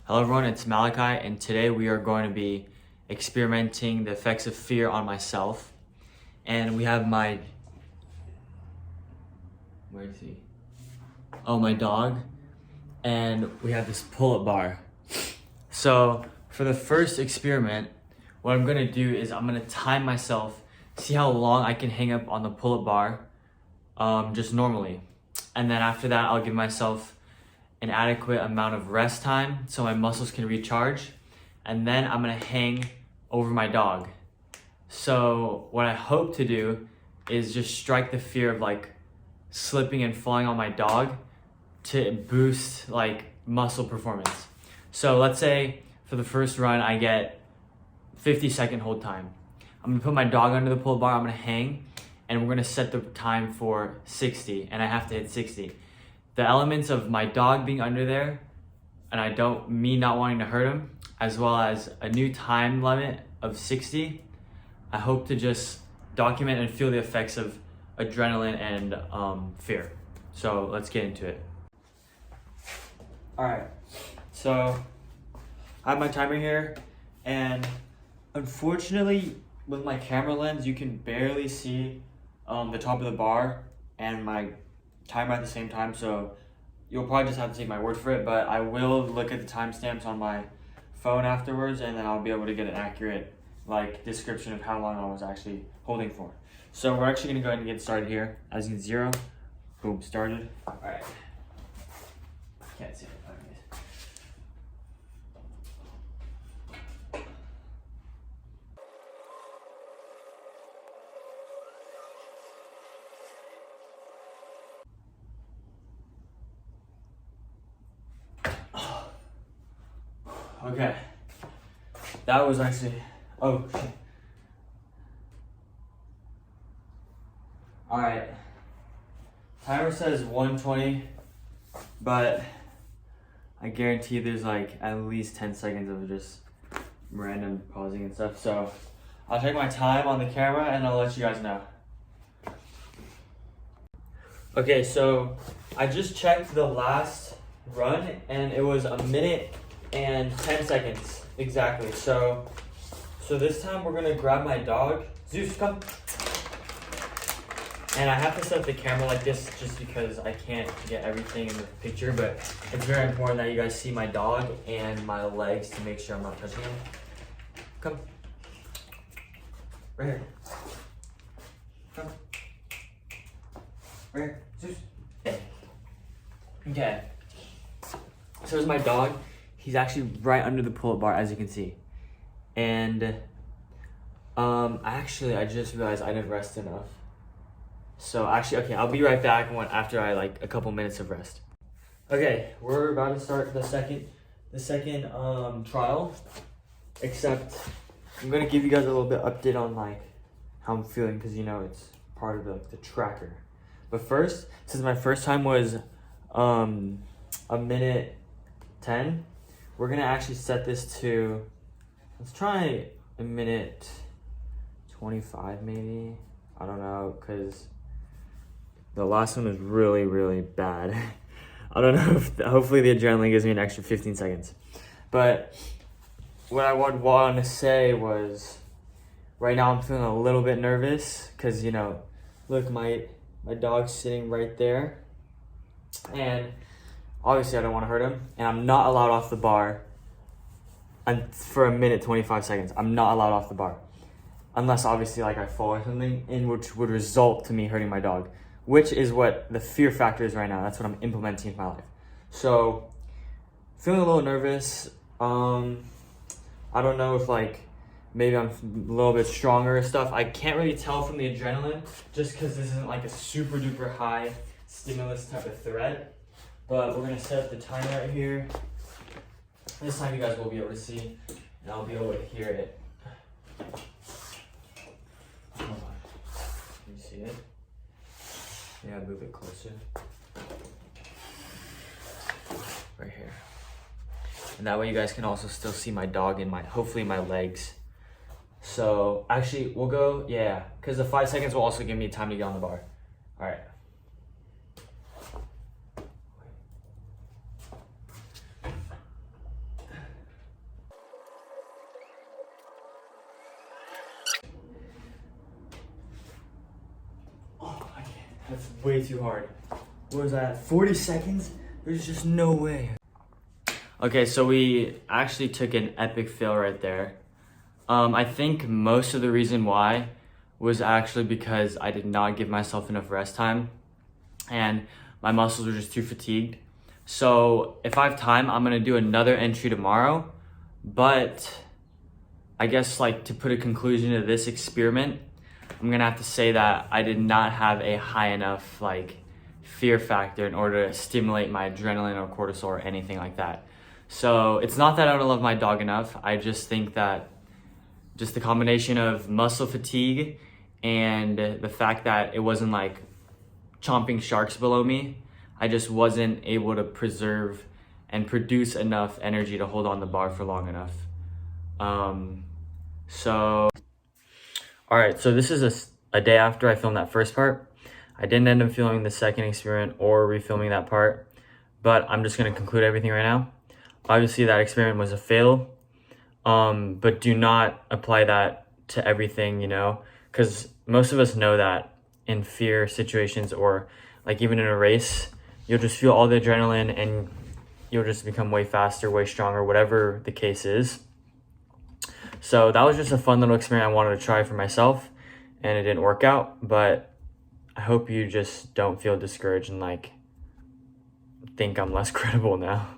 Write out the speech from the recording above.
Hello everyone, it's Malachi, and today we are going to be experimenting the effects of fear on myself. And we have my, where is he? Oh, my dog. And we have this pull-up bar. So for the first experiment, what I'm gonna do is I'm gonna time myself, see how long I can hang up on the pull-up bar, just normally. And then after that, I'll give myself an adequate amount of rest time so my muscles can recharge. And then I'm gonna hang over my dog. So what I hope to do is just strike the fear of like slipping and falling on my dog to boost like muscle performance. So let's say for the first run, I get 50-second hold time. I'm gonna put my dog under the pull bar, I'm gonna hang, and we're gonna set the time for 60, and I have to hit 60. The elements of my dog being under there, and me not wanting to hurt him, as well as a new time limit of 60, I hope to just document and feel the effects of adrenaline and fear. So let's get into it. All right, so I have my timer here, and unfortunately with my camera lens, you can barely see the top of the bar and my timer at the same time, so you'll probably just have to take my word for it, but I will look at the timestamps on my phone afterwards, and then I'll be able to get an accurate description of how long I was actually holding for. So we're actually gonna go ahead and get started here. As you can 0, boom, started. All right, can't see it. Okay, that was actually, oh shit. All right, timer says 120, but I guarantee there's like at least 10 seconds of just random pausing and stuff. So I'll check my time on the camera and I'll let you guys know. Okay, so I just checked the last run and it was 1 minute and 10 seconds exactly. So this time we're gonna grab my dog. Zeus, come. And I have to set up the camera like this just because I can't get everything in the picture, but it's very important that you guys see my dog and my legs to make sure I'm not touching him. Come. Right here. Come. Right here. Zeus. Okay. So there's my dog. He's actually right under the pull-up bar, as you can see. And I just realized I didn't rest enough. So actually, okay, I'll be right back after a couple minutes of rest. Okay, we're about to start the second trial. Except I'm gonna give you guys a little bit update on how I'm feeling, because it's part of the tracker. But first, since my first time was 1 minute 10. We're gonna actually set this to, let's try 1 minute 25 maybe. I don't know, because the last one was really, really bad. I don't know if, hopefully the adrenaline gives me an extra 15 seconds. But what I would want to say was, right now I'm feeling a little bit nervous, because look, my dog's sitting right there. And obviously I don't want to hurt him, and I'm not allowed off the bar for 1 minute 25 seconds. I'm not allowed off the bar unless obviously I fall or something, in which would result to me hurting my dog, which is what the fear factor is right now. That's what I'm implementing in my life. So feeling a little nervous. I don't know if maybe I'm a little bit stronger and stuff. I can't really tell from the adrenaline, just because this isn't a super duper high stimulus type of threat. But we're gonna set up the timer right here. This time you guys will be able to see, and I'll be able to hear it. Hold on. Can you see it? Yeah, move it closer. Right here. And that way you guys can also still see my dog and hopefully my legs. So actually we'll go, yeah, because the 5 seconds will also give me time to get on the bar. All right. That's way too hard. What was that, 40 seconds? There's just no way. Okay, so we actually took an epic fail right there. I think most of the reason why was actually because I did not give myself enough rest time and my muscles were just too fatigued. So if I have time, I'm gonna do another entry tomorrow, but I guess like to put a conclusion to this experiment, I'm gonna have to say that I did not have a high enough like fear factor in order to stimulate my adrenaline or cortisol or anything like that. So it's not that I don't love my dog enough. I just think that just the combination of muscle fatigue and the fact that it wasn't like chomping sharks below me, I just wasn't able to preserve and produce enough energy to hold on the bar for long enough. All right, so this is a day after I filmed that first part. I didn't end up filming the second experiment or refilming that part, but I'm just gonna conclude everything right now. Obviously that experiment was a fail, but do not apply that to everything, you know, because most of us know that in fear situations or like even in a race, you'll just feel all the adrenaline and you'll just become way faster, way stronger, whatever the case is. So that was just a fun little experiment I wanted to try for myself, and it didn't work out, but I hope you just don't feel discouraged and like think I'm less credible now.